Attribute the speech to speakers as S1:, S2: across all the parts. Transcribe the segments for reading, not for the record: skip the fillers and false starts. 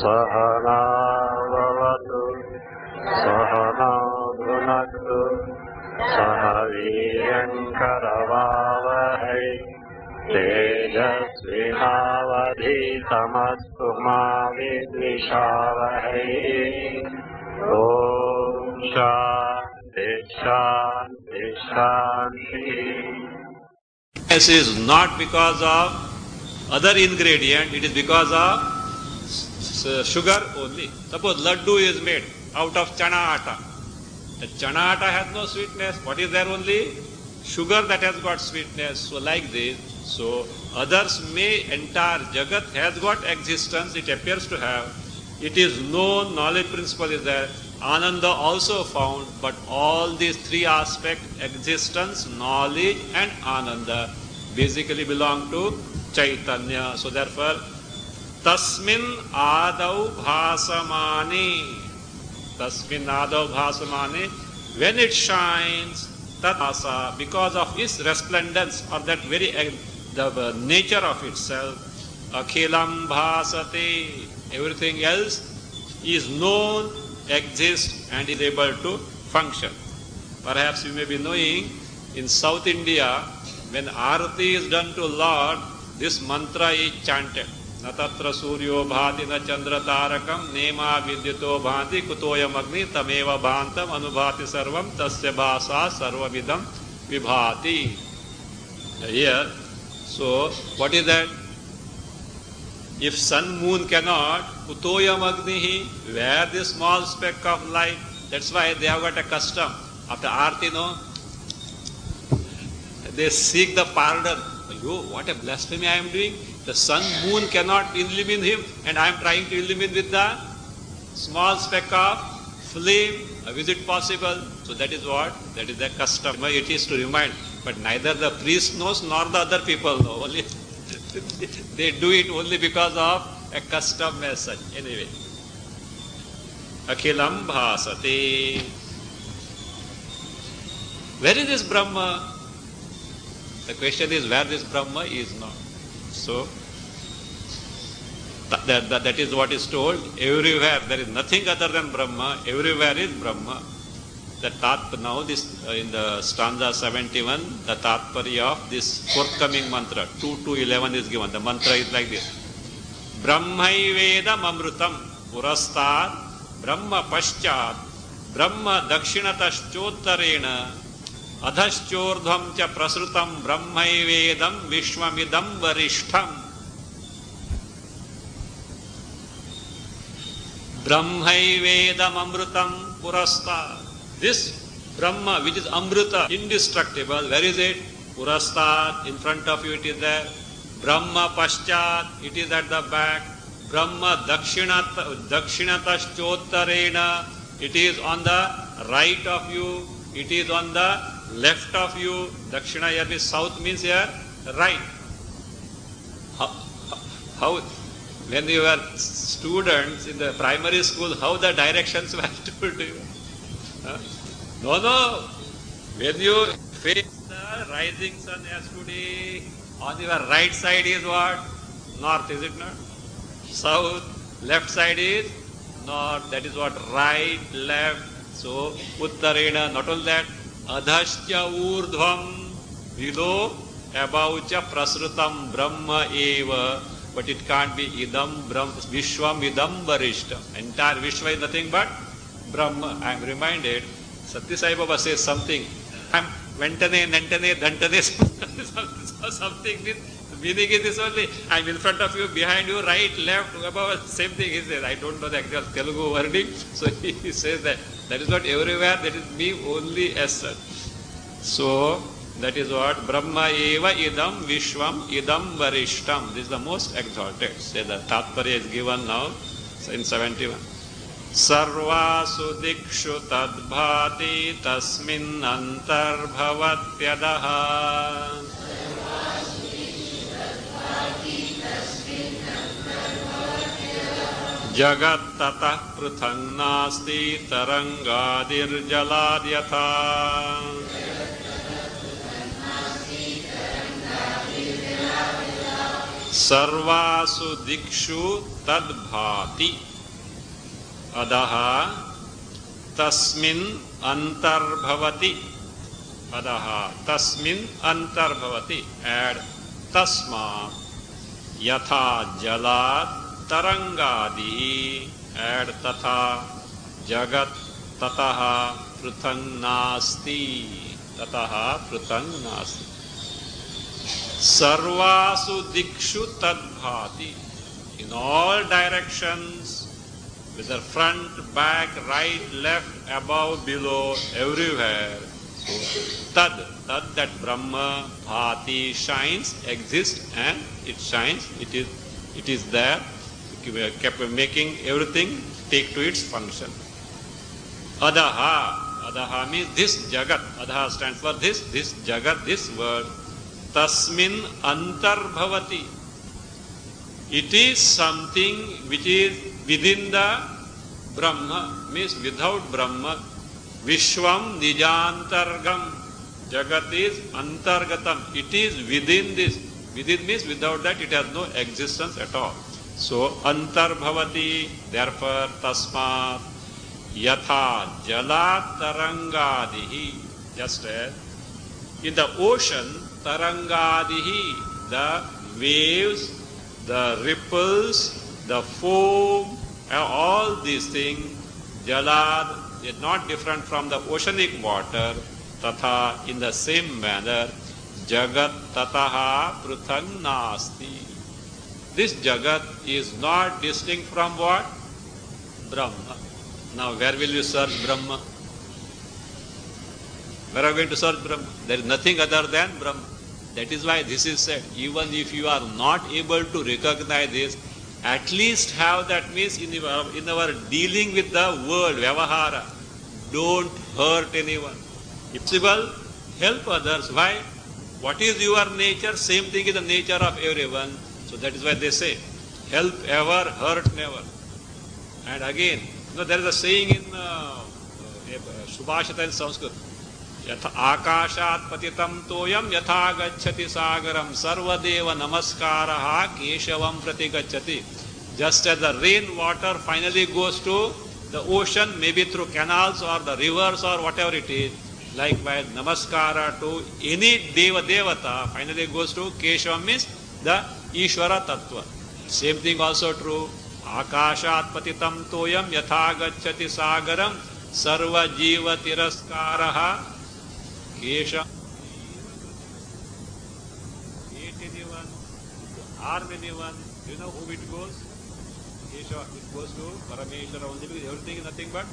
S1: सहनावतु सहनौ भुनक्तु सह वीर्यङ्करवावहै तेजस्विनावधीतमस्तु मा विद्विषावहै। ॐ शान्ति शान्ति शान्ति।
S2: This is not because of other ingredient, it is because of sugar only. Suppose laddu is made out of chana atta. The chana atta has no sweetness. What is there? Only sugar that has got sweetness. So like this, so others may entire Jagat has got existence, it appears to have. It is known, knowledge principle is there. Ananda also found, but all these three aspects, existence, knowledge and Ananda, basically belong to Chaitanya. So therefore, Tasmin Adau Bhasamani. Tasmin Adau Bhasamani. When it shines, Tatasa, because of its resplendence or that very the nature of itself, Akhilam Bhasate, everything else is known, exists and is able to function. Perhaps you may be knowing in South India, when Arati is done to Lord, this mantra is chanted. Natatra suryo bhati na chandra tarakam nema vidyuto bhanti kutoyam agni tameva bhantam anubhati sarvam tasya bhasa sarvavidam vibhati. Here, so what is that? If sun, moon cannot, kutoyam agnihi, where this small speck of light? That's why they have got a custom. After Arti, no, they seek the pardon. Oh, what a blasphemy I am doing. The sun, moon cannot illumine him and I am trying to illumine with the small speck of flame. Is it possible? So that is what? That is the custom. It is to remind. But neither the priest knows nor the other people know. Only they do it only because of a custom as such. Anyway. Akhilam bhasate. Where is this Brahma? The question is where this Brahma is not. So, that is what is told. Everywhere there is nothing other than Brahma. Everywhere is Brahma. Now this in the stanza 71, the Tatparya of this forthcoming mantra 2 to 11 is given. The mantra is like this: Brahmai Vedam Amrutam Purastat Brahma Paschat Brahma Dakshinataschottarena Adhaschordham cha prasrutam Brahmai Vedam Vishwamidam Varishtham. Brahmai Vedam Amrutam Purastat. This Brahma, which is Amrita, indestructible, where is it? Purastat, in front of you it is there. Brahma Paschat, it is at the back. Brahma Dakshinataschottarena, it is on the right of you, it is on the left of you. Dakshina here means south, means here right. How when you were students in the primary school, how the directions were told to you? No. When you face the rising sun as today, on your right side is what? North, is it not? South, left side is north. That is what? Right, left. So, Uttarena, not only that, Adhascha Urdhvam, below, above cha prasrutam Brahma eva. But it can't be idam Brahma, Vishwam idam varishtam. Entire Vishwa is nothing but Brahma. I am reminded, Satya Sai Baba says something. I am Ventane, Nantane, Dantane, something. Meaning is this only. I am in front of you, behind you, right, left, above, same thing he says. I don't know the actual Telugu wording. So he says that. That is not everywhere, that is me only as such. So, that is what? Brahma eva idam vishwam idam varishtam. This is the most exalted. Say the Tatparya is given now in 71. Sarvasu dikshu tadbhati tasmin antarbhavatyadaha. Jagat tatah pruthang nasti tarangadir jaladyatha. Sarvasu dikshu tadbhati. Adaha tasmin antarbhavati. Adaha tasmin antarbhavati. Add tasma yatha jalat tarangadihi. Add tatha jagat tataha prithang nasti. Tataha prithang nasti. Sarvasu dikshu tadbhati. In all directions, whether front, back, right, left, above, below, everywhere. So, tad, that Brahma, bhati, shines, exists, and it shines, it is there, kept making everything take to its function. Adaha means this jagat. Adaha stands for this jagat, this world. Tasmin antarbhavati. It is something which is within the Brahma, means without Brahma. Vishwam nijantargam. Jagat is antargatam. It is within this. Within means without that it has no existence at all. So antarbhavati, therefore tasmat yatha jalat tarangadihi. Just as in the ocean, tarangadihi, the waves, the ripples, the foam, all these things, jalad is not different from the oceanic water. Tatha, in the same manner, jagat tataha prithang nasti. This jagat is not distinct from what? Brahma. Now where will you search Brahma? Where are you going to search Brahma? There is nothing other than Brahma. That is why this is said, even if you are not able to recognize this, at least have that, means in our dealing with the world, vyavahara, don't hurt anyone. If possible, help others. Why? What is your nature? Same thing is the nature of everyone. So that is why they say, help ever, hurt never. And again, there is a saying in Subhashita in Sanskrit, Yatha akashat patitam toyam yatha gacchati sagaram sarvadeva namaskaraha keshavam prati gacchati. Just as the rain water finally goes to the ocean, maybe through canals or the rivers or whatever it is, likewise namaskara to any devata finally goes to Keshavam, means the Ishvara Tattva. Same thing also true. Akashat patitam toyam yatha gacchati sagaram sarva jiva tiraskaraha Kesha. Hate anyone, harm anyone, you know whom it goes? Kesha, it goes to Parameshwara only, because everything is nothing but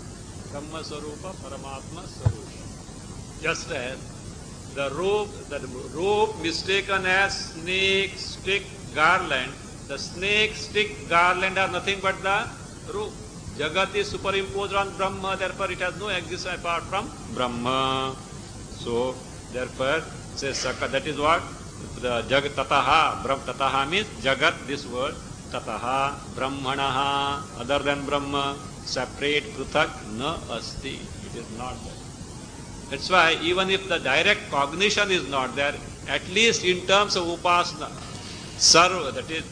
S2: Brahma Sarupa, Paramatma Sarupa. Just as the rope mistaken as snake stick garland, the snake stick garland are nothing but the rope. Jagat is superimposed on Brahma, therefore it has no existence apart from Brahma. So, therefore, says Saka, that is what the Jagat Tataha, Brahm Tataha means Jagat, this word, Tataha, Brahmanaha, other than Brahma, separate, Pruthak, na asti. It is not there. That's why even if the direct cognition is not there, at least in terms of Upasana, Sarva, that is,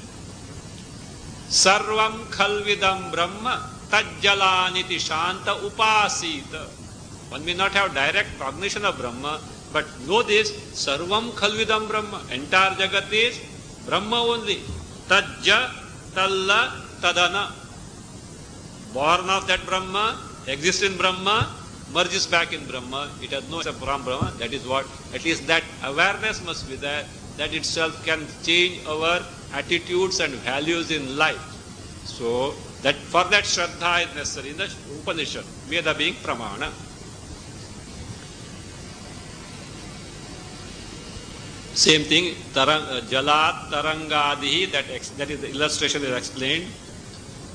S2: Sarvam Khalvidam Brahma, Tajjalaniti Shanta Upasita. One may not have direct cognition of Brahma, but know this, Sarvam Khalvidam Brahma, entire Jagat is Brahma only. Tajja, Talla, Tadana. Born of that Brahma, exists in Brahma, merges back in Brahma. It has no except from Brahma. That is what, at least that awareness must be there. That itself can change our attitudes and values in life. So, that for that Shraddha is necessary in the Upanishad, Veda being Pramana. Same thing, Jalat Tarangadihi, that is the illustration is explained.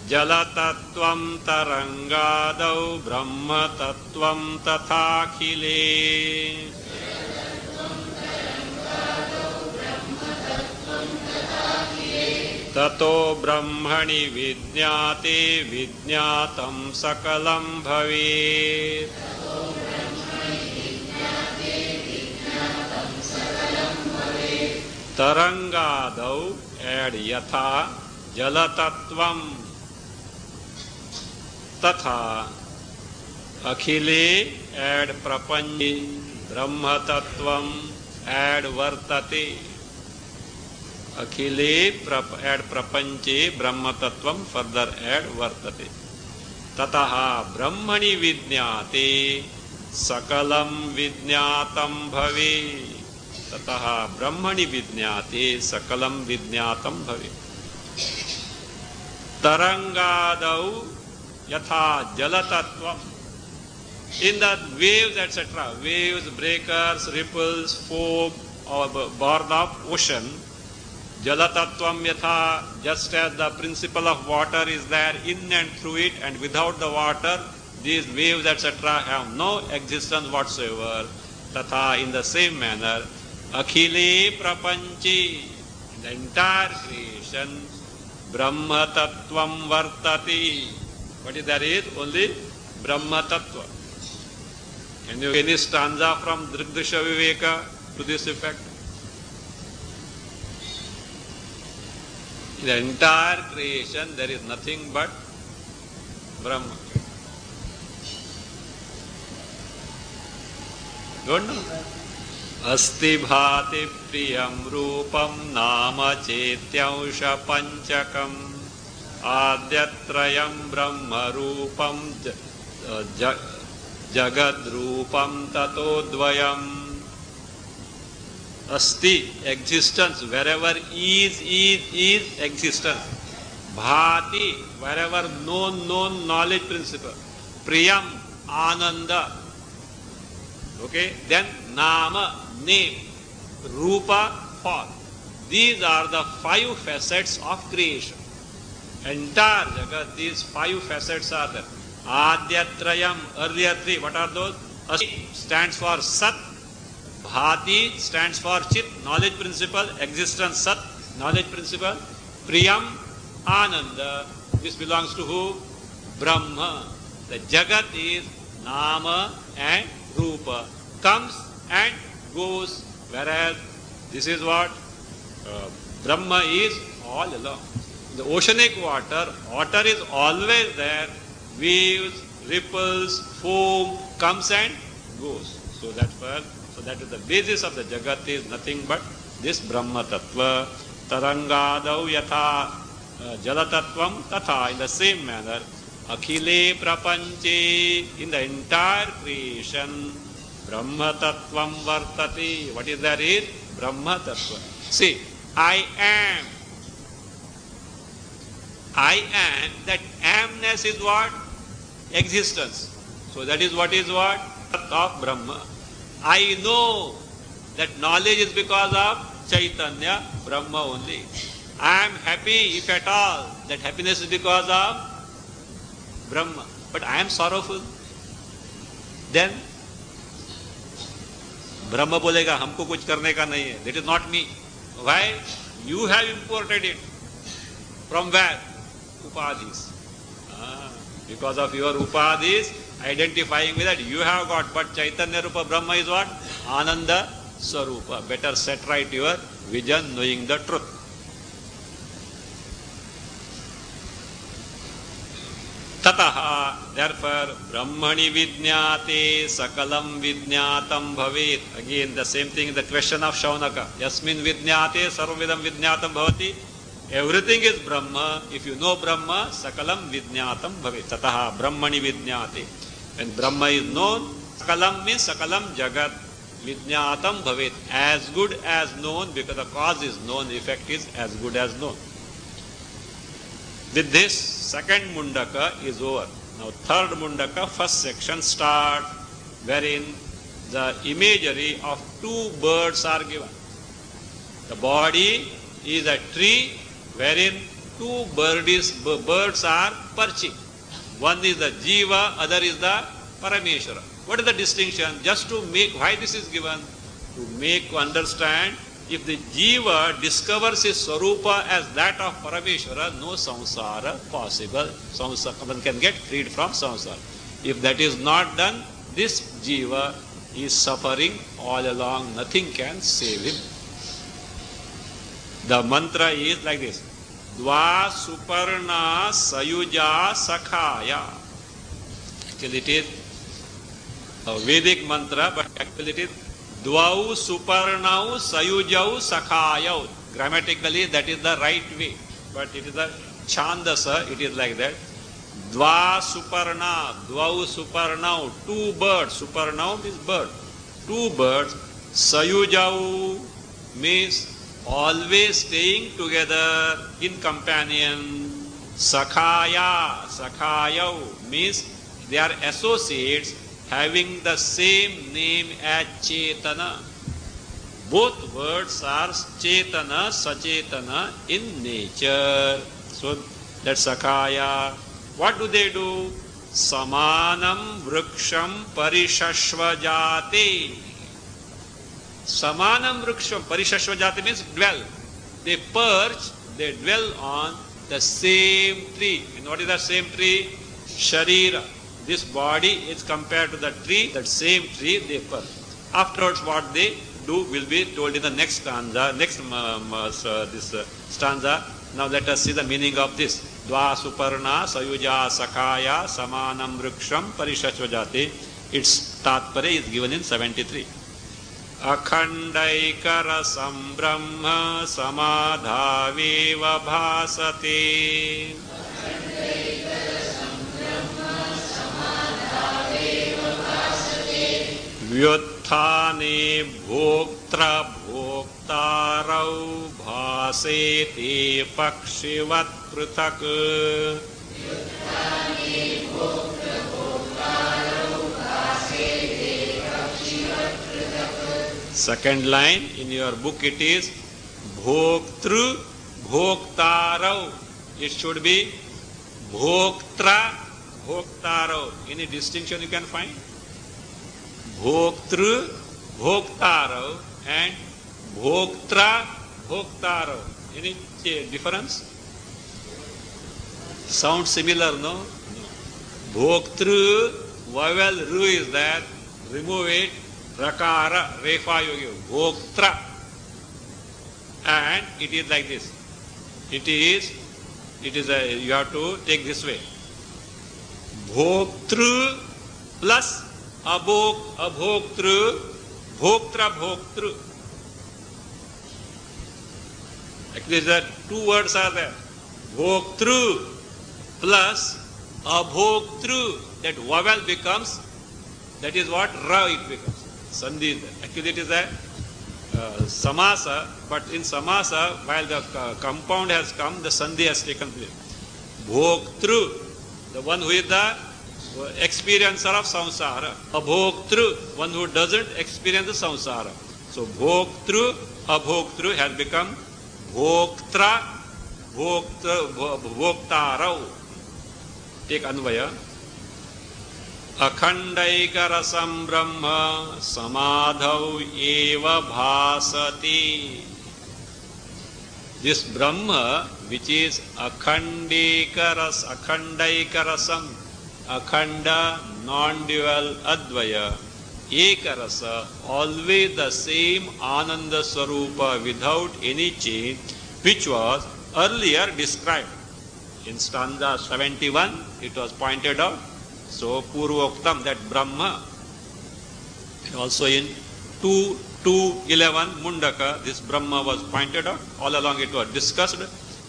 S2: Jalatattvam Tarangadau Brahma Tattvam Tathakhile. Tato Brahmani Vijñāte Vijñātam Sakalam Bhavet. Tarangadau, add yatha, jalatattvam. तथा अखिले add प्रपंचे ब्रह्म तत्वम add वर्तते. अखिले add प्रपंचे ब्रह्म तत्वम further add वर्तते. ततः ब्रह्मणि विज्ञाते सकलम विज्ञातम भवे. ततः ब्रह्मणि विज्ञाते सकलम विज्ञातम भवे. तरंगादौ यथा जलतत्वम. In the waves, etc., waves, breakers, ripples, foam, or born of ocean, Jalatattvam yatha, just as the principle of water is there in and through it, and without the water, these waves, etc., have no existence whatsoever. Tatha, in the same manner, Akhile Prapanchi, the entire creation, Brahma Tattvam Vartati. What is there is? Only Brahma Tattva. Can you any stanza from Drigdrisha Viveka to this effect? In the entire creation, there is nothing but Brahma. Don't know? Asti bhati priyam rupam nama chetyausha panchakam adyatrayam brahma rupam jagad rupam tatodvayam. Asti, existence, wherever is existence. Bhati, wherever known, knowledge principle. Priyam, ananda. Okay, then nama, name. Rupa, form. These are the 5 facets of creation. Entire Jagat, these 5 facets are there. Adyatrayam, earlier 3, what are those? Asti stands for Sat. Bhati stands for Chit, knowledge principle, existence Sat, knowledge principle. Priyam, Ananda, this belongs to who? Brahma. The Jagat is Nama and Rupa, comes and goes, whereas this is what? Brahma is all along. The oceanic water is always there, waves, ripples, foam, comes and goes. So that is the basis of the Jagat is nothing but this Brahma Tattva. Tarangadau yatha Jala Tattvam tatha, in the same manner, Akhile Prapanche, in the entire creation, Brahma Tattvam Vartati. What is there is? Brahma Tattva. See, I am, that amness is what? Existence. So that is what? Of Brahma. I know that knowledge is because of Chaitanya, Brahma only. I am happy, if at all, that happiness is because of Brahma. But I am sorrowful. Then Brahma bolega, हमको कुछ करने का नहीं है. That is not me. Why? You have imported it. From where? Upadhis. Because of your upadhis, identifying with that, you have got. But Chaitanya Rupa Brahma is what? Ananda Sarupa. Better set right your vision, knowing the truth. Tataha, therefore, Brahmani Vijñāte Sakalam Vijñātam Bhavet. Again, the same thing, the question of Shaunaka. Yasmin Vijñāte Sarvavidam Vijñātam Bhavati. Everything is Brahma. If you know Brahma, Sakalam Vijñātam Bhavet. Tataha, Brahmani Vijñāte. When Brahma is known, Sakalam means Sakalam Jagat. Vijñātam Bhavet. As good as known, because the cause is known, the effect is as good as known. With this, second Mundaka is over. Now third Mundaka, first section starts, wherein the imagery of 2 birds are given. The body is a tree wherein 2 birds are perching. One is the Jiva, other is the Parameshwara. What is the distinction? Just to make, why this is given? To make understand, if the Jiva discovers his Swarupa as that of Parameshwara, no samsara possible. One can get freed from samsara. If that is not done, this Jiva is suffering all along. Nothing can save him. The mantra is like this. Dva Suparna Sayuja Sakhaya. Actually it is a Vedic mantra, but actually it is Dvau Suparnau Sayujau Sakhayau. Grammatically that is the right way, but it is a Chandasa, it is like that. Dva Suparna, Dvau Suparnau, two birds. Suparnau means bird. Two birds. Sayujau means always staying together in companion. Sakhaya, Sakhayau means they are associates having the same name as Chetana. Both words are Chetana, Sachetana in nature. So that's Sakhaya. What do they do? Samanam vruksham parishashvajate. Samanam vruksham parishashvajate means dwell. They perch, they dwell on the same tree. And what is the same tree? Sharira. This body is compared to the tree, that same tree they perch. Afterwards what they do will be told in the next stanza, stanza. Now let us see the meaning of this. Dva Suparna Sayuja Sakhaya Samanam Vruksham Parishashvajate. Its Tatpare is given in 73. Akhandaikara Sambrahma Samadhaveva Bhasate. Vyuthane Bhoktra Bhoktarau Bhasete Pakshivat Prithak. Second line in your book it is Bhoktru Bhoktarau. It should be Bhoktra Bhoktarau. Any distinction you can find? Bhoktru Bhoktarau and Bhoktra Bhoktarau. Any difference? Sound similar, no? No. Bhoktru, vowel ru is there. Remove it. Rakara, refa yogi. Bhoktra. And it is like this. It is you have to take this way. Bhoktru plus abhoktru, bhoktra bhoktru. Actually, the two words are there. Bhoktru plus abhoktru. That vowel becomes, that is what ra it becomes. Sandhi is there. Actually, it is a samasa, but in samasa, while the compound has come, the sandhi has taken place. Bhoktru, the one who is the experiencer of samsara. Abhoktru, one who doesn't experience the samsara. So bhoktru, abhoktru has become bhoktra, bhoktarau. Take Anvaya. Akhandaikara Brahma Samadhau Eva Bhasati. This Brahma, which is Akhandaikarasam, Akhanda, non-dual, Advaya, Ekarasa, always the same Ananda Swarupa without any change, which was earlier described. In stanza 71, it was pointed out. So, Purvoktam, that Brahma, also in 2.11 Mundaka, this Brahma was pointed out. All along it was discussed.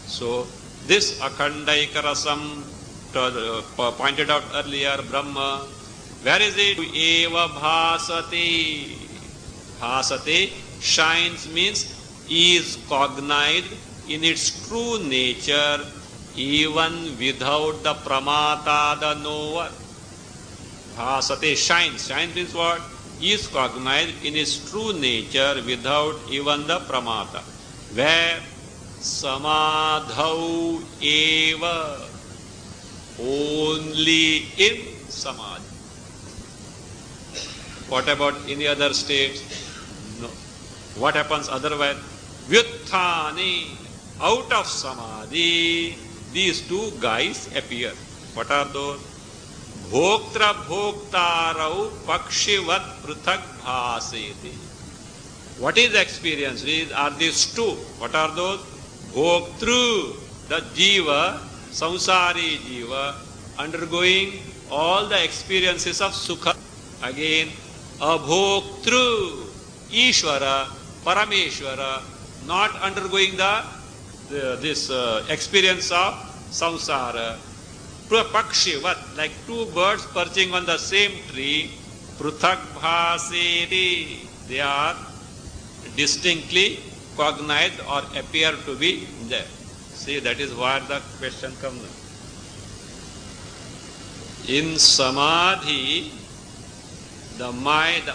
S2: So, this Akhandaikarasam pointed out earlier, Brahma, where is it? Eva Bhasati. Bhasati, shines means is cognized in its true nature, even without the pramata, the knower. Bhasate, shines. Shines means what? Is cognized in its true nature without even the pramata. Where? Samadhau eva. Only in samadhi. What about any other states? No. What happens otherwise? Vyuthani. Out of samadhi, these two guys appear. What are those? Bhoktra bhoktarau pakshivat prithak bhaseti. What is the experience? Are these two? What are those? Bhoktru, the jiva, samsari jiva, undergoing all the experiences of sukha. Again, abhoktru, Ishvara, Parameshwara, not undergoing this experience of samsara. Prapakshivat, like two birds perching on the same tree, pruthak bhaseri, they are distinctly cognized or appear to be there. See, that is where the question comes. In samadhi, the mind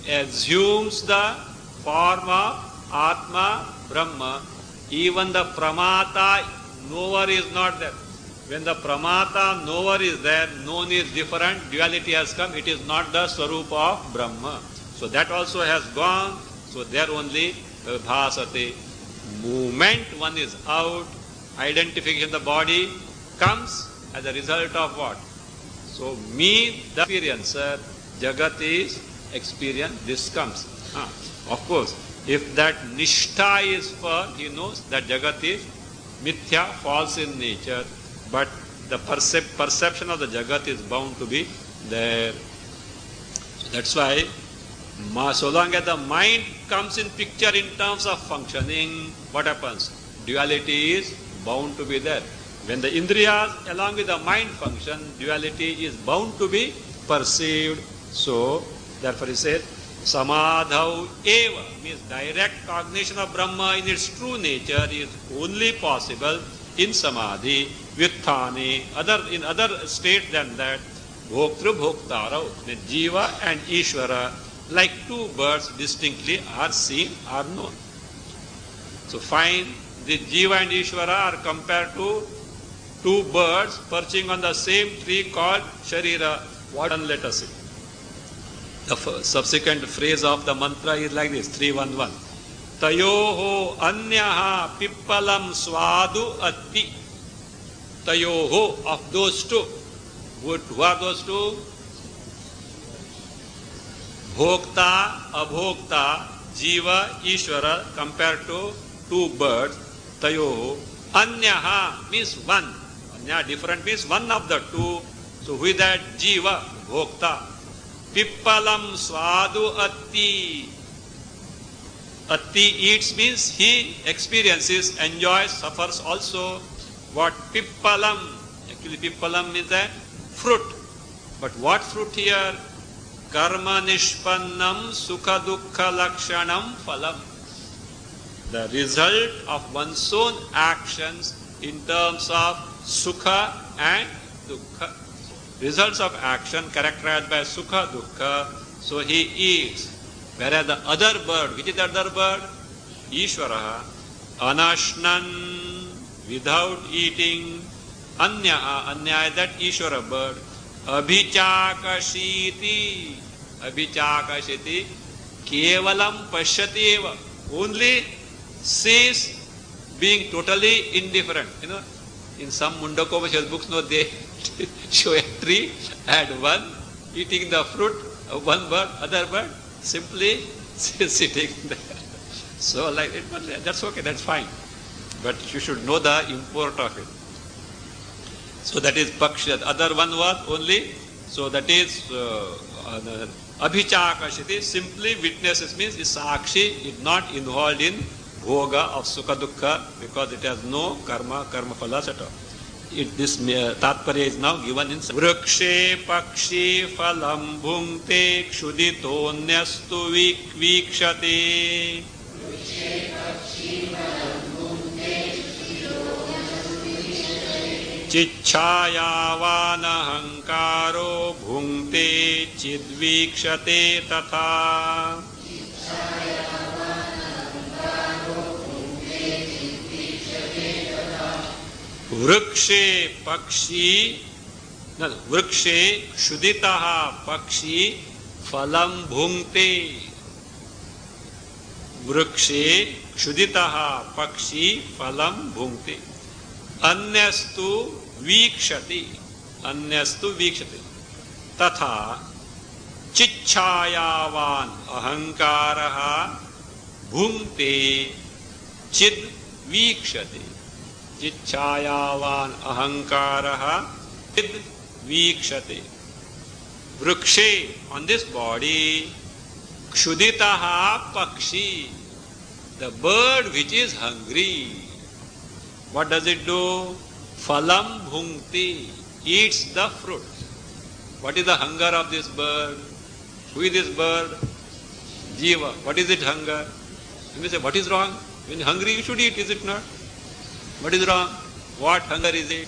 S2: assumes the form of Atma, Brahma. Even the pramata, knower is not there. When the pramata, knower is there, known is different, duality has come, it is not the swarupa of Brahma. So that also has gone, so there only bhasate. Movement, one is out, identification of the body comes as a result of what? So me, the experiencer, Jagat is experience, this comes. Of course, if that nishtha is firm, he knows that Jagat is mithya, false in nature, but the perception of the Jagat is bound to be there. So that's why, so long as the mind comes in picture in terms of functioning, what happens? Duality is bound to be there. When the indriyas along with the mind function, duality is bound to be perceived. So, therefore he said, samadhau eva, means direct cognition of Brahma in its true nature is only possible in samadhi, vitthani, in other states than that, bhoktru bhoktarau, jiva and Ishvara, like two birds distinctly are seen, are known. So find the jiva and Ishvara are compared to two birds perching on the same tree called Sharira. What done, let us see. The subsequent phrase of the mantra is like this, 311. Tayoho anyaha pippalam swadu atti. Tayoho, of those two. Who are those two? Bhokta, abhokta, jiva, Ishvara, compared to two birds. Tayoho. Anyaha means one. Anya different means one of the two. So who is that? Jiva, bhokta. Pippalam swadu atti. Atti eats means he experiences, enjoys, suffers also. What? Pippalam. Actually pippalam means a fruit. But what fruit here? Karma nishpannam sukha dukkha lakshanam phalam. The result of one's own actions in terms of sukha and dukkha. Results of action characterized by sukha, dukkha. So he eats. Whereas the other bird, which is the other bird? Ishvara. Anashnan, without eating. Anya is that Ishvara bird. Abhichakashiti. Abhichakashiti. Kevalam pashyati eva. Only sees, being totally indifferent. You know, in some Mundakopanishad books, no, they show a tree and one eating the fruit, one bird, other bird, simply sitting there. So like it, but that's okay, that's fine. But you should know the import of it. So that is paksha. The other one was only, so that is abhichakashiti, simply witnesses, means is sakshi, is not involved in bhoga of sukha dukkha, because it has no karma phalas at all. This tatparya is now given in Vrikshe pakshi phalam bhungte kshuditonyastu vikshate. Chichayavanahankaro bhungte chidvikshate tatha. Vrikshe pakshi, vrikshe kshuditaha pakshi phalam bhungte. Vrikshe kshuditaha pakshi phalam bhungte. Anyastu vikshati. Anyastu vikshati. Tatha chichhayavan ahankaraha bhungte chid vikshati. Chichhayavan ahankaraha vikshate. Vrikshe, on this body, kshuditaha pakshi, the bird which is hungry. What does it do? Phalam bhunkti, eats the fruit. What is the hunger of this bird? Who is this bird? Jiva. What is it hunger? You may say, what is wrong? When hungry you should eat, is it not? What is wrong? What hunger is it?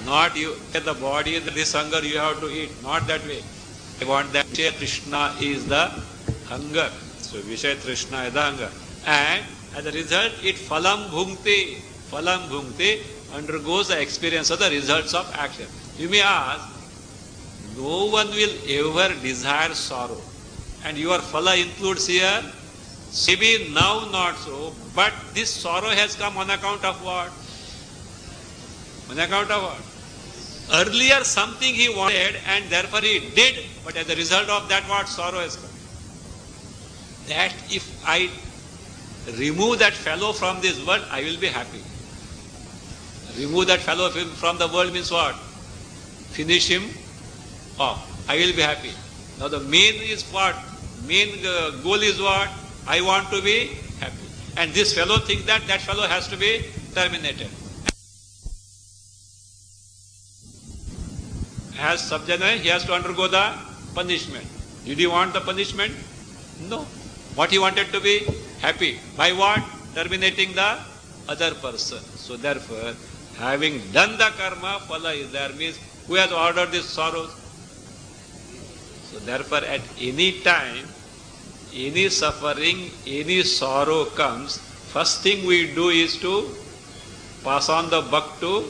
S2: Not you get the body, this hunger you have to eat. Not that way. I want that Vishaya Trishna is the hunger. So Vishaya Trishna is the hunger. And as a result, it phalam bhunkte undergoes the experience of the results of action. You may ask, no one will ever desire sorrow. And your phala includes here, maybe now not so, but this sorrow has come on account of what? On account of what? Earlier something he wanted and therefore he did, but as a result of that what? Sorrow has come. That if I remove that fellow from this world, I will be happy. Remove that fellow from the world means what? Finish him off. I will be happy. Now the main is what? Main goal is what? I want to be happy. And this fellow thinks that that fellow has to be terminated. As subjana, he has to undergo the punishment. Did he want the punishment? No. What he wanted to be? Happy. By what? Terminating the other person. So therefore, having done the karma, phala is there, means who has ordered this sorrow? So therefore, at any time, any suffering, any sorrow comes, first thing we do is to pass on the buck to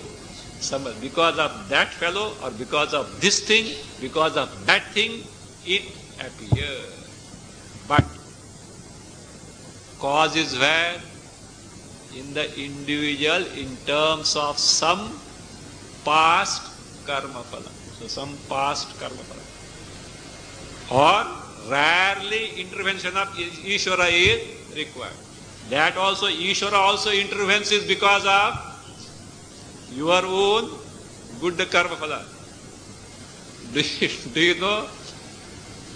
S2: somebody. Because of that fellow or because of this thing, because of that thing, it appears. But cause is where? In the individual in terms of some past karma phala. So some past karma phala. Or rarely intervention of Ishvara is required. That also, Ishvara also intervenes is because of your own good karma phala. Do you know?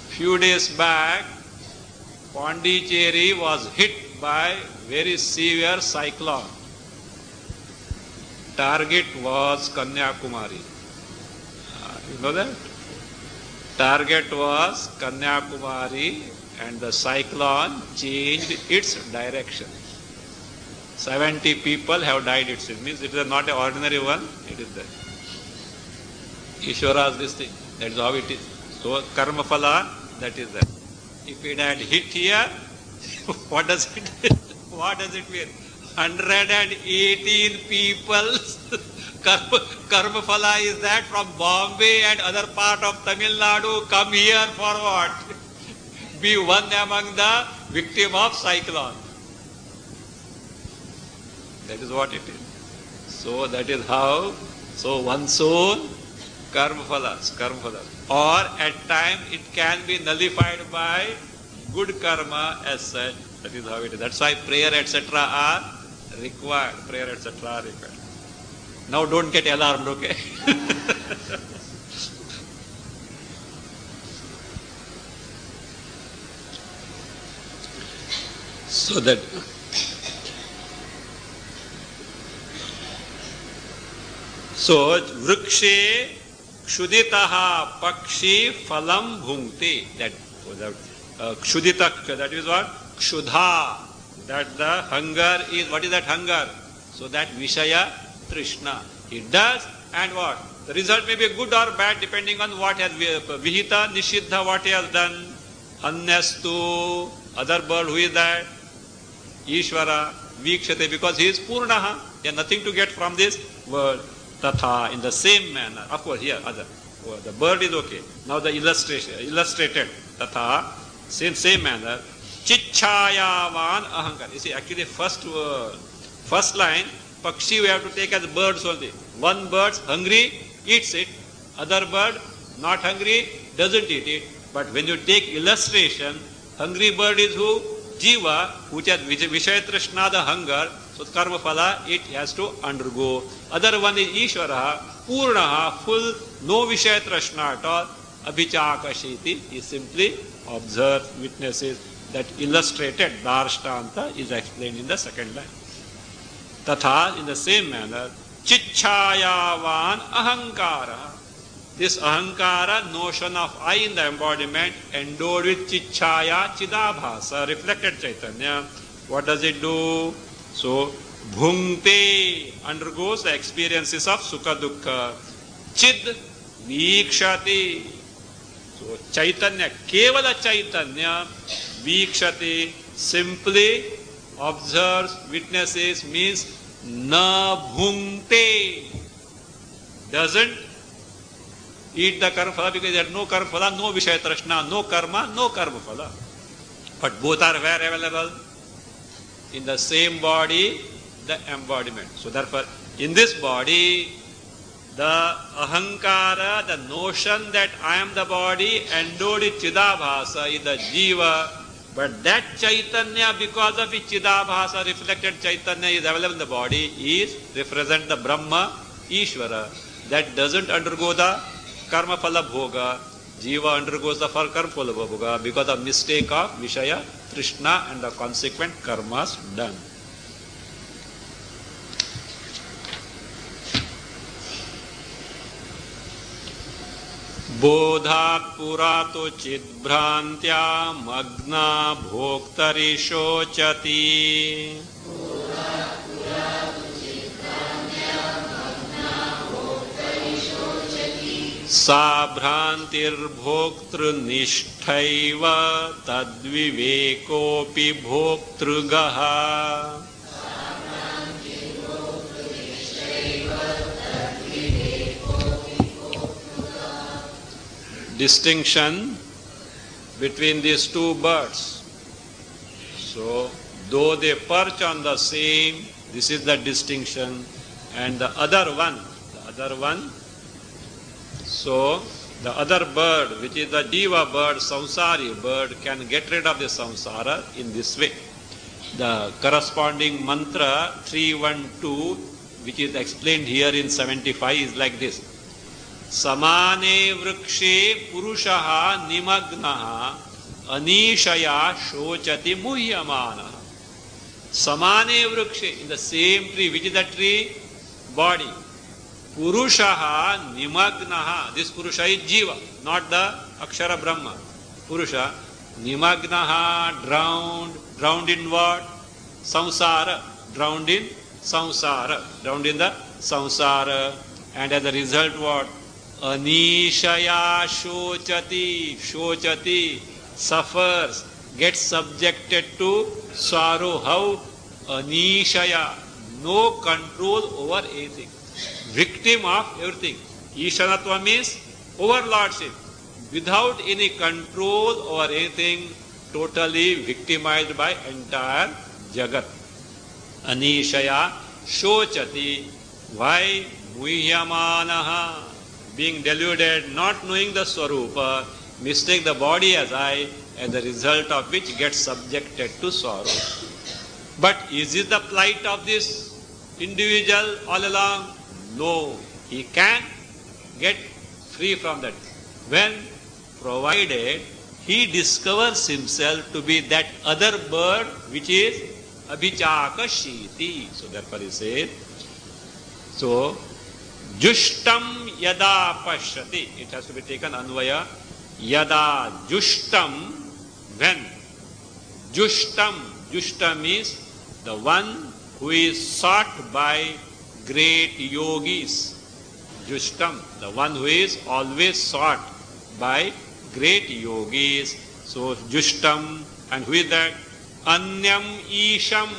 S2: Few days back, Pondicherry was hit by very severe cyclone. Target was Kanyakumari. You know that? Target was Kanyakumari and the cyclone changed its direction. 70 people have died, it means it is not an ordinary one, it is there. Ishvara's this thing, that is how it is. So karma phala, that is there. If it had hit here, what does it mean? 118 people karma phala is that from Bombay and other part of Tamil Nadu come here for what? Be one among the victim of cyclone. That is what it is. So that is how, so one's own karma phalas. Or at time it can be nullified by good karma as such. That is how it is. That's why prayer etc. are required. Now don't get alarmed, okay? So that vrikshe kshuditaha pakshi phalam bhunkte. That kshudita, that is what? Kshudha. That the hunger is, what is that hunger? So that Vishaya Trishna. It does, and what? The result may be good or bad depending on what has Vihita, Nishiddha, what he has done. Anyastu, other bird, who is that? Ishvara, Vikshate, because he is Purnaha. He has nothing to get from this world. Tatha, in the same manner. Of course, here, other. The bird is okay. Now the illustrated. Tatha, same manner. Chichayavan ahankar. You see, actually first line, Pakshi we have to take as birds only. One bird hungry, eats it. Other bird not hungry, doesn't eat it. But when you take illustration, hungry bird is who? Jiva, which has Vishaya Trishna, the hunger. So karma phala, it has to undergo. Other one is Ishvara, Purnaha, full, no Vishaya Trashna at all. Abhichakashiti is simply observed, witnesses. That illustrated Darshtanta is explained in the second line. Tatha, in the same manner, Chichayavan Ahankara. This Ahankara, notion of I in the embodiment, endowed with Chichaya Chidabhasa, reflected Chaitanya. What does it do? So, Bhungte undergoes the experiences of Sukha Dukkha. Chid Vikshati. So, Chaitanya, Kevala Chaitanya, Vikshati, simply observes, witnesses, means na bhungte, doesn't eat the karma phala because there is no karma phala, no vishaya trashna, no karma phala. But both are where available? In the same body, the embodiment. So therefore, in this body, the ahankara, the notion that I am the body, endowed with chidabhasa is the jiva, but that chaitanya, because of its chidabhasa, reflected chaitanya is available in the body, is represent the Brahma, Ishvara. That doesn't undergo the karma phala bhoga. Jiva undergoes the karma phala bhoga because of mistake of Vishaya, Trishna and the consequent karmas done. बोधात् पुरातो चिद्भ्रान्त्या मग्ना भोक्तरि शोचति सा भ्रान्तिर्भोक्तृनिष्ठैव तद्विवेकोऽपि भोक्तृगः. Distinction between these two birds. So, though they perch on the same, this is the distinction, and the other one, so the other bird, which is the Jiva bird, Samsari bird, can get rid of the samsara in this way. The corresponding mantra 312, which is explained here in 75, is like this. Samane vrikshe purushaha nimagnaha anishaya shochati muhyamana. Samane vrikshe, in the same tree, which is the tree? Body. Purushaha nimagnaha. This Purusha is Jiva, not the Akshara Brahma. Purusha. Nimagnaha, drowned in what? Samsara. Drowned in samsara. Drowned in the samsara. And as a result what? Anishaya shochati, suffers, gets subjected to sorrow. How? Anishaya, no control over anything. Victim of everything. Ishanatva means overlordship. Without any control over anything, totally victimized by entire Jagat. Anishaya shochati. Why? Muhyamanaha. Being deluded, not knowing the Swarupa, mistake the body as I, and the result of which gets subjected to sorrow. But is it the plight of this individual all along? No. He can get free from that. When? Provided he discovers himself to be that other bird which is Abhichakashiti. So therefore he says, so, Jushtam yada pashyati. It has to be taken anvaya. Yada jushtam, when. Jushtam is the one who is sought by great yogis. Jushtam, the one who is always sought by great yogis. So, Jushtam, and who is that? Anyam Isham,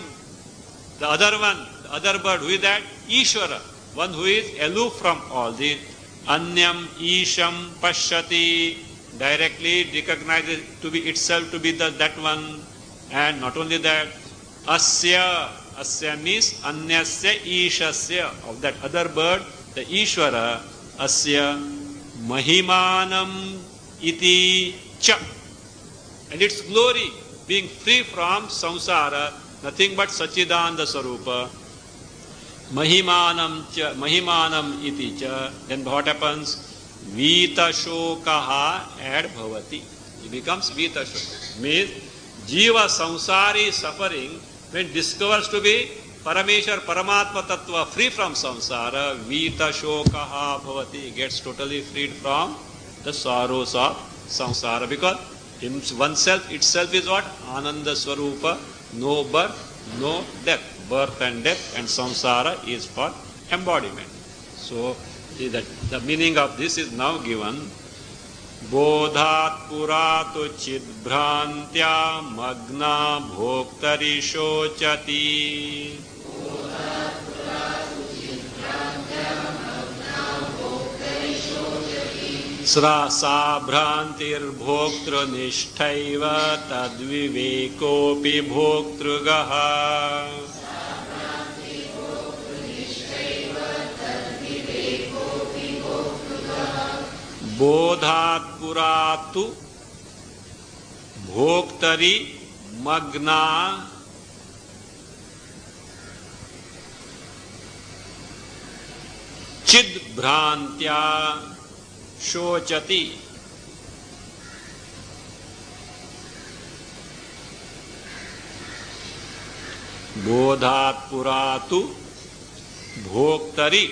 S2: the other one, the other bird, who is that? Ishvara. One who is aloof from all this. Anyam Isham Pashyati, directly recognizes to be itself to be that one. And not only that, Asya means Anyasya Ishasya, of that other bird, the Ishvara, Asya Mahimanam Iti Cha. And its glory, being free from samsara, nothing but Sachidananda Swarupa. Mahimanam iti cha. Then what happens? Vita shokaha ad bhavati. It becomes Vita shoka. Means Jiva samsari suffering when discovers to be Parameshwar Paramatma Tattva free from samsara, Vita shokaha bhavati, gets totally freed from the sorrows of samsara, because oneself itself is what? Ananda Swarupa, no birth, no death. Birth and death and samsara is for embodiment. So the meaning of this is now given. Bodhat puratu chidbhrantya magna bhoktari shochati. Srasa bhrantir bhoktru nishtaiva tadvivekopi bhoktrugaha. Bodhat puratu bhoktari magna chidbhrantya shochati. Bodhat puratu bhoktari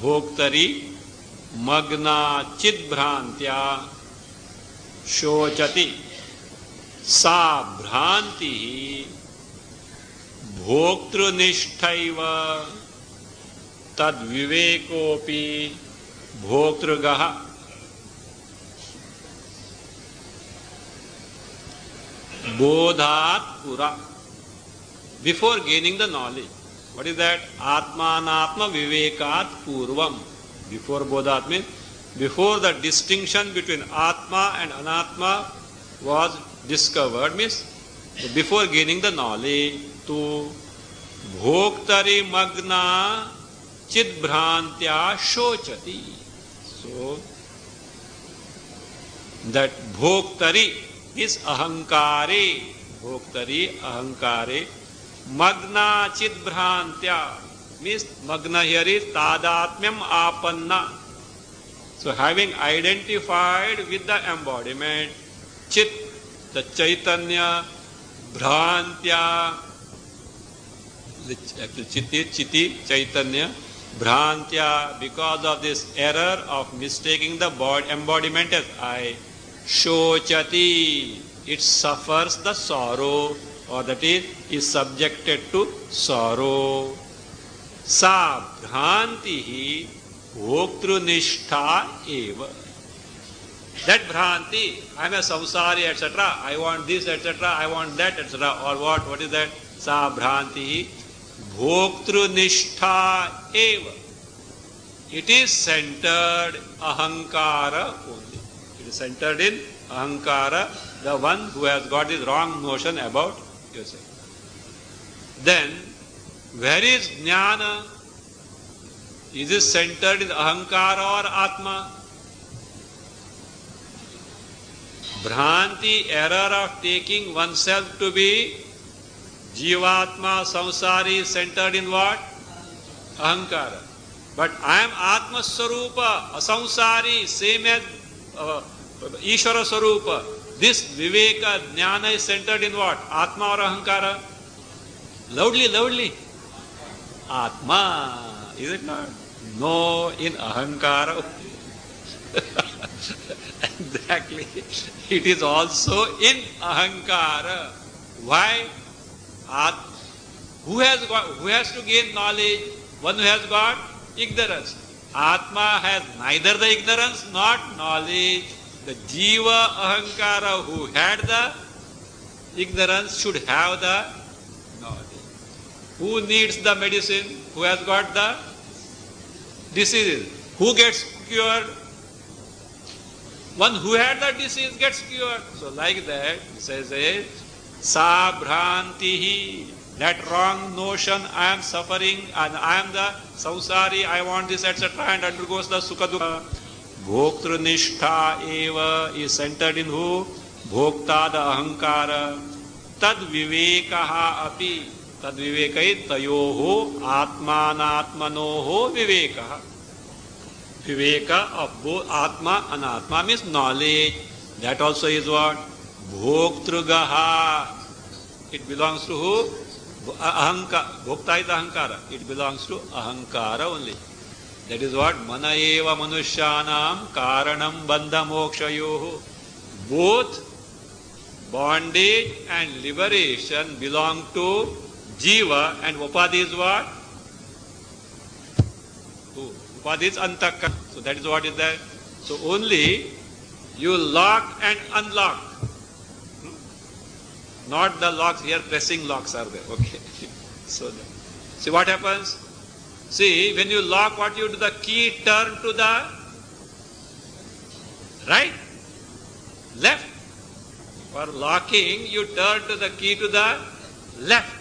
S2: bhoktari magna chidbhrantya shochati. Sa bhranti bhoktrunishtaiva tad vivekopi bhoktrugaha. Bodhat pura. Before gaining the knowledge. What is that? Atmanatma vivekat purvam. Before bodhat means, before the distinction between Atma and Anatma was discovered, means before gaining the knowledge, to bhoktari magna chidbhrantya shochati. So, that bhoktari is ahankare. Bhoktari, ahankare. Magna chidbhrantya means magna here is tadatmyam apanna. So having identified with the embodiment, chit, the chaitanya, bhrantya, actually chiti, chaitanya, bhrantya, because of this error of mistaking the embodiment as I, shochati, it suffers the sorrow, or that is subjected to sorrow. Sa bhranti bhoktrunishtha eva. That bhranti, I am a samsari, etc. I want this, etc. I want that, etc. Or what? What is that? Sa bhranti bhoktrunishtha eva. It is centered ahankara only. It is centered in ahankara, the one who has got his wrong notion about yourself. Then, where is jnana? Is it centered in ahankara or atma? Bhranti, error of taking oneself to be jivatma, samsari, centered in what? Ahankara. But I am atma swarupa, asamsari, same as Ishvara swarupa. This viveka, jnana is centered in what? Atma or ahankara? Loudly, loudly. Atma. Is it not? No, in ahankara. Exactly. It is also in ahankara. Why? Who has to gain knowledge? One who has got ignorance. Atma has neither the ignorance nor knowledge. The jiva ahankara who had the ignorance should have the knowledge. Who needs the medicine? Who has got the disease? Who gets cured? One who had the disease gets cured. So like that, it says, sa bhrantihi, that wrong notion, I am suffering and I am the samsari, I want this, etc. and undergoes the sukha dukkha. Bhoktrunishtha eva is centered in who? Bhokta the ahankara. Tad vivekaha api. Tad vivekai tayoho atmanatmanoho vivekaha. Viveka of both Atma and Atma means knowledge. That also is what? Bhoktrugaha. It belongs to who? Ahankara. Bhokta is Ahankara. It belongs to Ahankara only. That is what? Mana eva manushyanam karanam bandha mokshayoho. Both bondage and liberation belong to Jiva, and Upadhi is what? Upadhi is Antakara. So that is what is there. So only you lock and unlock. Not the locks, here pressing locks are there. Okay. So see what happens? See, when you lock, what you do? The key turn to the right, left. For locking, you turn to the key to the left.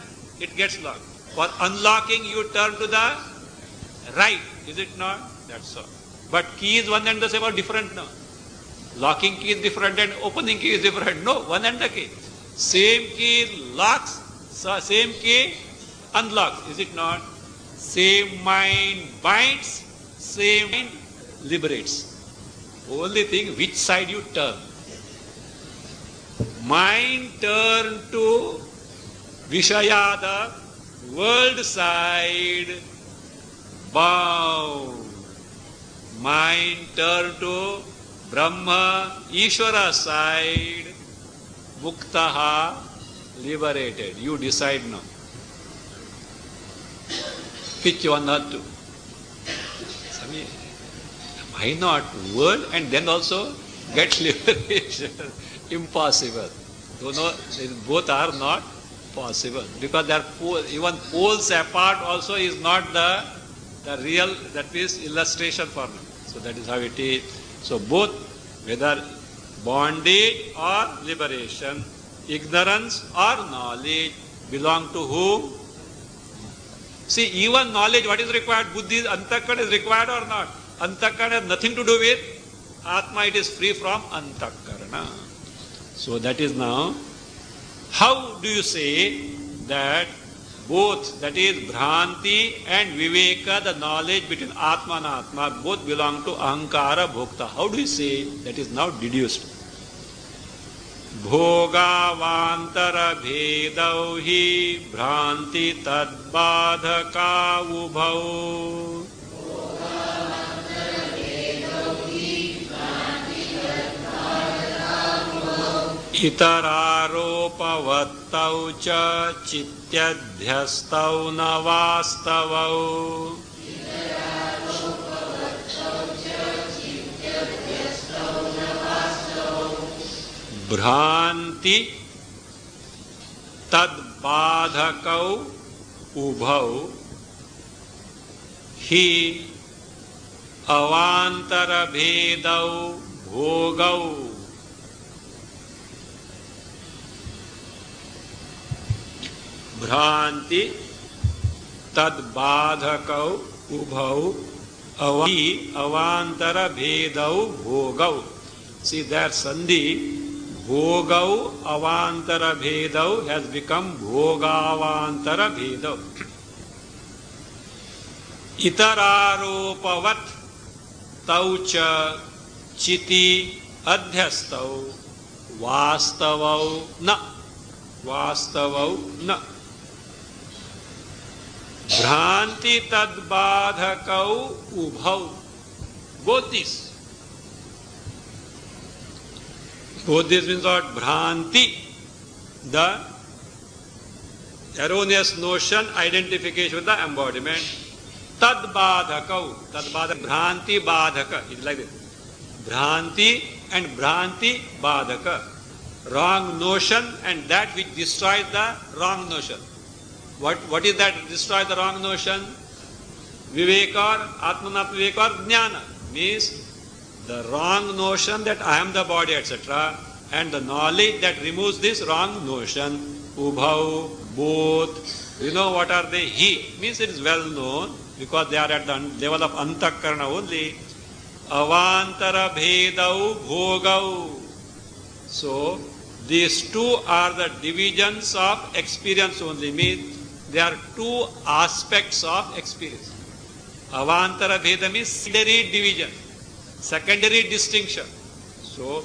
S2: It gets locked. For unlocking, you turn to the right. Is it not? That's all. But key is one and the same or different now? Locking key is different and opening key is different. No, one and the key. Same key locks, same key unlocks. Is it not? Same mind binds, same mind liberates. Only thing, which side you turn. Mind turn to Vishaya, the world side, bound. Mind turn to Brahma, Ishvara side, Muktaha, liberated. You decide now. Which one not to? Swami, why not world and then also get liberation? Impossible. Both are not possible because they are even poles apart also is not the real, that is illustration for them. So that is how it is. So both, whether bondage or liberation, ignorance or knowledge, belong to whom? See, even knowledge, what is required? Buddhi, Antakara is required or not? Antakara has nothing to do with Atma, it is free from Antakarana. So that is now, how do you say that both, that is Bhranti and Viveka, the knowledge between Atma and Atma, both belong to Ahankara, Bhokta. How do you say? That is now deduced. Bhogavantara bhedau hi Bhranti tadbadhaka ubhau. Itararopavatau cha chityadhyastau navastavau. Bhranti tadbadhakau ubhau hi avantara bhedau bhogau. Bhranti tadbadhakau ubhau hi avantara bhedau bhogau. See there sandhi Bhogau avantara bhedau has become bhogavantara bhedau. Itararopavat taucha chiti adhyastau vastavau na. Vastavau na. Bhranti tadbadhakau ubhau. Both these. Both this means what? Bhranti, the erroneous notion, identification with the embodiment. Tad badhakau, Bhranti badhaka. It is like this. Bhranti and Bhranti badhaka. Wrong notion and that which destroys the wrong notion. What is that destroys the wrong notion? Viveka or Atmanat Viveka or Jnana. Means the wrong notion that I am the body, etc. and the knowledge that removes this wrong notion. Ubhau, both. You know what are they? He means it is well known because they are at the level of Antakarana only. Avantara bhedau bhogau. So These two are the divisions of experience only, means they are two aspects of experience. Avantara Bheda means secondary division, secondary distinction. So,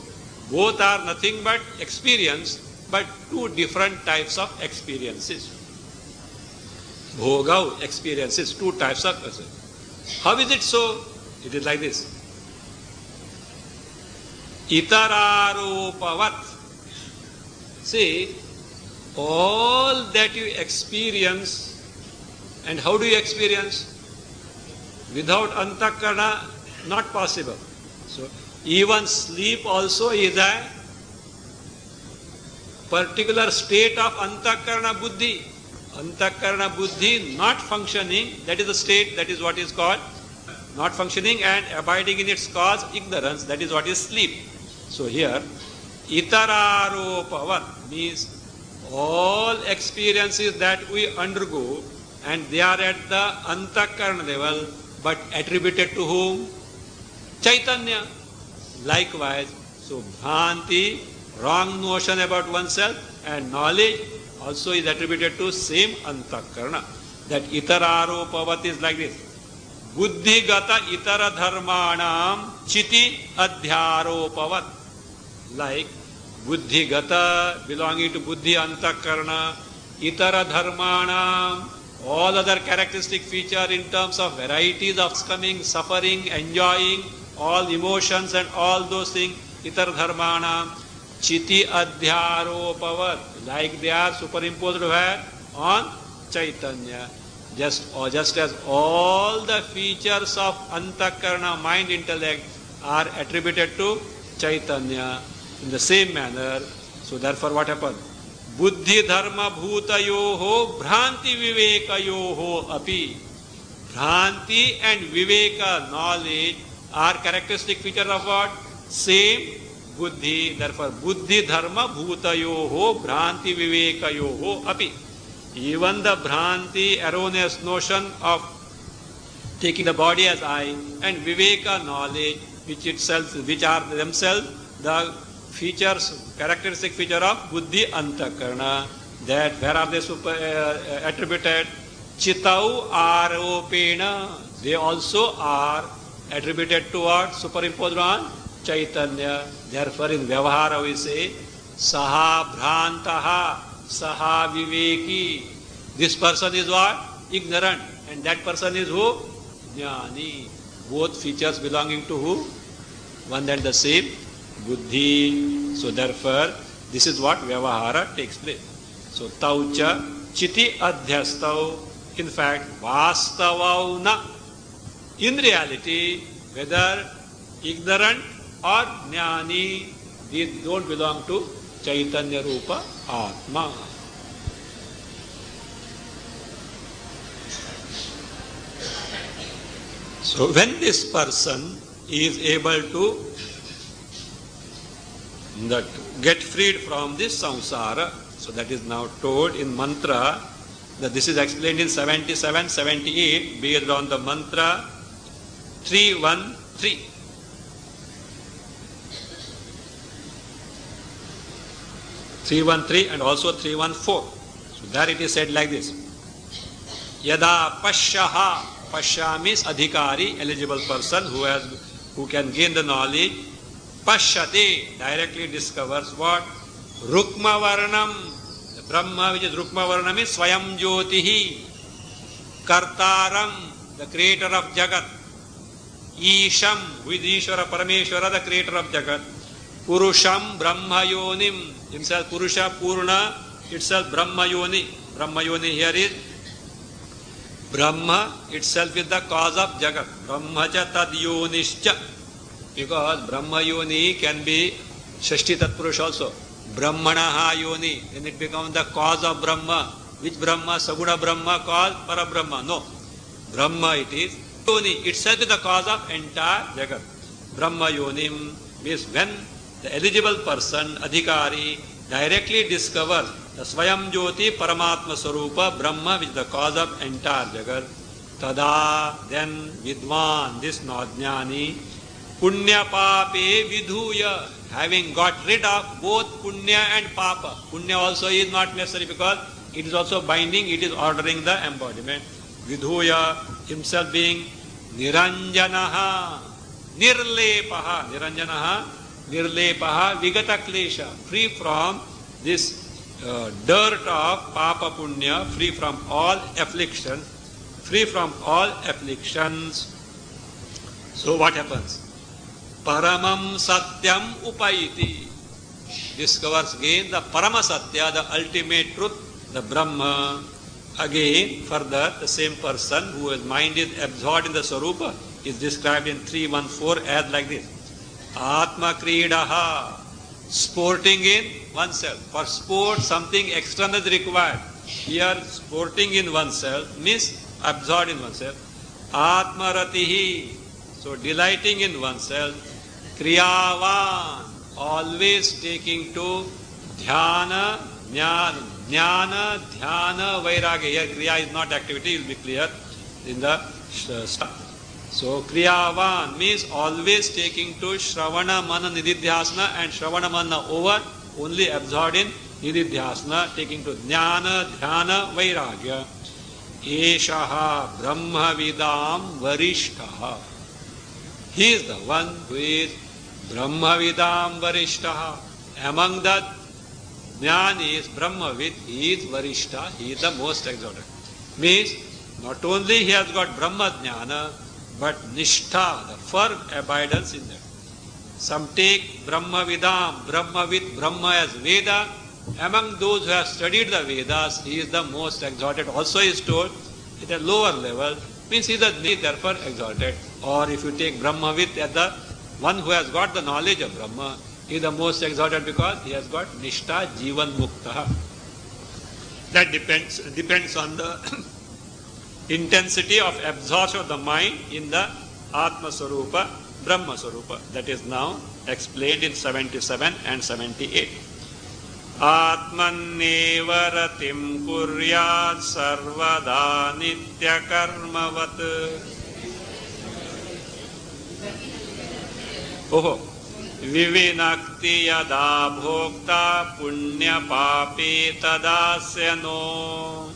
S2: both are nothing but experience, but two different types of experiences. Bhoga experiences, two types of experiences. How is it so? It is like this. Itararopavat. See, all that you experience, and how do you experience? Without antakarana, not possible. So, even sleep also is a particular state of antakarana buddhi. Antakarana buddhi not functioning, that is the state, that is what is called not functioning and abiding in its cause, ignorance, that is what is sleep. So here, itararopavat means all experiences that we undergo and they are at the antakarana level, but attributed to whom? Chaitanya. Likewise, so bhanti, wrong notion about oneself, and knowledge also is attributed to same antakarana. That itararopavat is like this. Buddhigata itara dharmanam chiti adhyaropavat. Like buddhigata belonging to buddhi antakarana, itara dharmanam, all other characteristic feature in terms of varieties of coming, suffering, enjoying, all emotions and all those things, itara dharmanam chiti adhyaropavat. Like they are superimposed where? On Chaitanya. Just as all the features of antakarana, mind, intellect are attributed to Chaitanya in the same manner. So therefore what happened? Buddhi dharma bhutayoho bhranti vivekayoho api. Bhranti and viveka, knowledge, are characteristic feature of what? Same buddhi. Therefore buddhi dharma bhutayoho bhranti vivekayoho api. Even the bhranti, erroneous notion of taking the body as I, and viveka, knowledge, which are themselves the features, characteristic feature of buddhi antakarana, that where are they attributed? Chitau aropena, they also are attributed to what? Superimposed on Chaitanya. Therefore in Vyavahara we say Saha Bhrantaha Saha Viveki. This person is what? Ignorant. And that person is who? Jnani. Both features belonging to who? One and the same, buddhi. So therefore, this is what Vyavahara takes place. So Taucha Chiti Adhyastau. In fact, Vastavau na. In reality, whether ignorant or jnani, these don't belong to Chaitanya Rupa Atma. So when this person is able to get freed from this samsara, so that is now told in mantra, that this is explained in 77, 78, based on the mantra 313. 313 and also 314. So there it is said like this. Yada pashaha, pasha means adhikari, eligible person who can gain the knowledge. Pashyate, directly discovers what? Rukma varnam, the Brahma which is Rukma varnam is Swayam Jyotihi. Kartaram, the creator of Jagat. Isham, who is Ishvara Parameshwara, the creator of Jagat. Purusham Brahma Yonim, himself Purusha Purna, itself Brahma Yoni. Brahma Yoni here is Brahma itself is the cause of Jagat. Brahmacha tad yonischa. Because Brahma Yoni can be Shashti Tatpurush also. Brahmanaha Yoni. Then it becomes the cause of Brahma. Which Brahma? Saguna Brahma cause Parabrahma. No. Brahma it is. Yoni itself is the cause of entire Jagat. Brahma Yonim means when the eligible person, Adhikari, directly discovers the Swayam Jyoti Paramatma Sarupa Brahma which is the cause of entire Jagat. Tada, then Vidwan, this Jnani, Punya pape vidhuya, having got rid of both punya and papa. Punya also is not necessary because it is also binding, it is ordering the embodiment. Vidhuya, himself being Niranjanaha, Nirlepaha, Niranjanaha, Nirlepaha, Vigata Klesha, free from this dirt of Papa Punya, free from all affliction, free from all afflictions. So what happens? Paramam Satyam Upayiti, discovers again the Parama Satya, the ultimate truth, the Brahma. Again, further, the same person whose mind is absorbed in the Sarupa is described in 314 as like this. Atma Kridaha, sporting in oneself. For sport, something external is required. Here, sporting in oneself means absorbed in oneself. Atma Ratihi, so delighting in oneself. Kriyavan, always taking to dhyana, jnana, jnana, dhyana, vairagya. Here kriya is not activity, it will be clear in the so kriyavan means always taking to shravana mana nididhyasana, and shravana mana over, only absorbed in nididhyasana, taking to jnana, dhyana, vairagya. Eshaha brahma vidam varishtaha. He is the one who is brahma vidam varishtaha. Among the jnani is brahmavid, he is varishta, he is the most exalted. Means not only he has got brahma jnana, but nishtha, the firm abidance in that. Some take brahma vidam, brahmavid, brahma as Veda. Among those who have studied the Vedas, he is the most exalted. Also is told at a lower level, means he is the therefore exalted. Or if you take brahmavid as the one who has got the knowledge of Brahma, he is the most exalted because he has got nishtha jivan mukta. That depends on the intensity of absorption of the mind in the Atma Sarupa, Brahma Sarupa. That is now explained in 77 and 78. Atmanneva ratim kuryat sarvada nitya karmavat. Oho. Vivinakti yada bhokta punya papi tadasya no.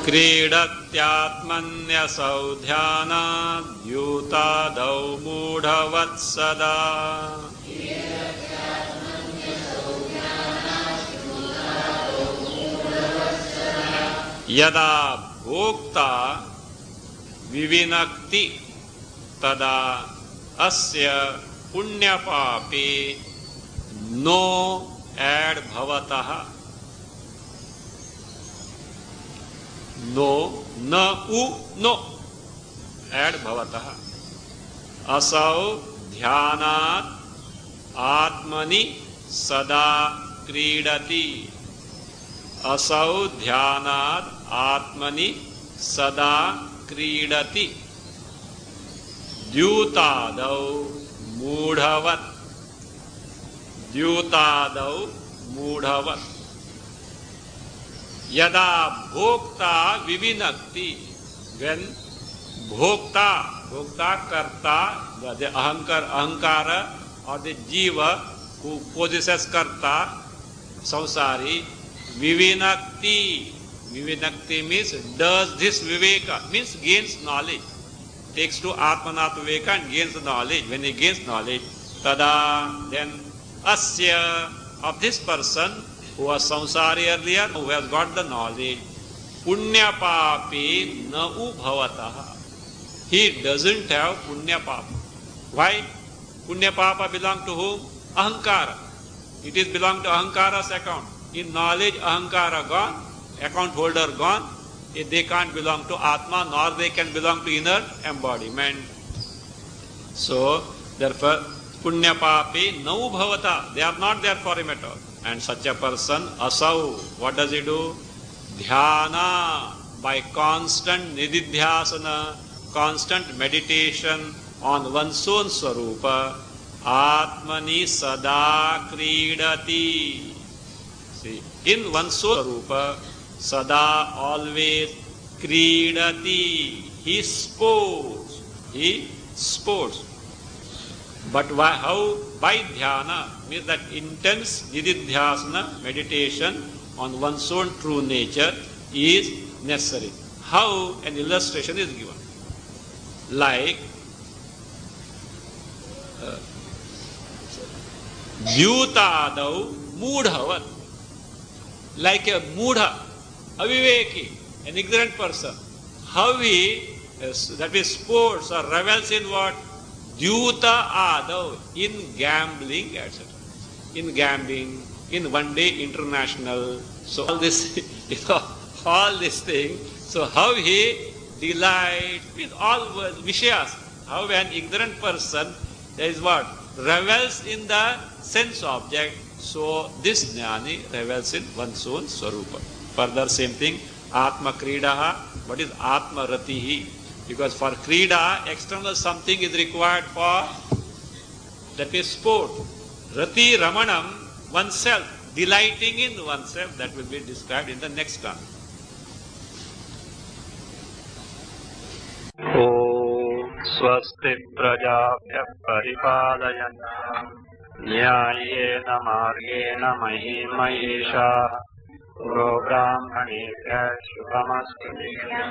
S2: Kridatyatmanya saudhyana dyutadau mudhavat sada. Yada bhokta vivinakti tada asya punya papi no add bhavataha. No, na u, no. Add bhavataha. Asau dhyanat atmani sada kridati. Asau dhyanat atmani sada kridati. Dyutadau mudhavat. Dyutadau mudhavat. Yada bhokta vivinakti, when bhokta karta, the ahankara or the jiva who possesses karta, samsari, vivinakti means does this viveka, means gains knowledge, takes to atmanat viveka and gains the knowledge. When he gains knowledge, tada, then asya, of this person who was samsari earlier, who has got the knowledge, punya papi na bhavataha. He doesn't have punya papa. Why? Punya papa belong to whom? Ahankara. It is belong to ahankara's account. In knowledge, ahankara gone, account holder gone. They can't belong to atma, nor they can belong to inner embodiment. So, therefore, punya papi na bhavata. They are not there for him at all. And such a person, asau, what does he do? Dhyana, by constant nididhyasana, constant meditation on one's own swarupa, atmani sada kridati. See, in one's own swarupa, sada, always, Kridati. He sports. He sports. But why, how? By dhyana, means that intense nididhyasana, meditation on one's own true nature is necessary. How? An illustration is given. Like Dhyutadau Mudhavat. Like a Mudha, Aviveki, an ignorant person. How he, that is sports or revels in what? Dhyuta Adav, in gambling, etc. In gambling, in one day international. So all this, all this thing. So how he delights with all vishayas. How an ignorant person, there is what? Revels in the sense object. So this jnani revels in one's own swarupa. Further same thing, Atma Kridaha. What is Atma Ratihi? Because for Krida, external something is required for, that is sport. Rati Ramanam, oneself, delighting in oneself, that will be described in the next class.
S1: Swasti prajabhya paripalayanta nyayena margena mahimahesha Brahmanebhya shubhamastu nityam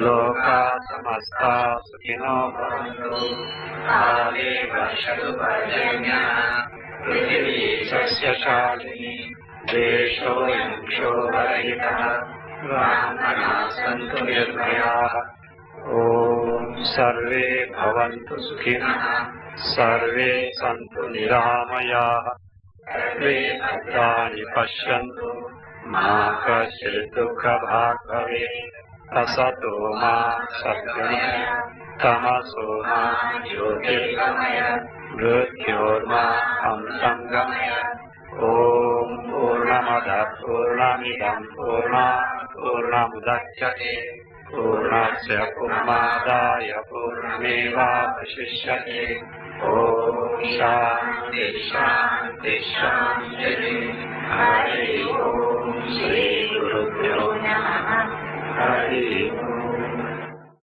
S1: loka samasta sukhino bhavantu kale vashadu bhajanya prithvi sasya shalini desho yaksho varahita brahmana santu nirbhayaha Om sarve bhavantu sukhinah sarve santu niramayaha sarve bhadrani pashyantu ma kaśyid dukha bhag bhavet tasato ma satgamaya tamaso ma jyotirgamaya mrityorma amsamgamaya Om purnamada purnamidam purnamudachyate Purnasya Purmadaya Purnamevavashishyate Om Shanti Shanti Shanti Hari Om Shri Gurubhyo Namaha Hari Om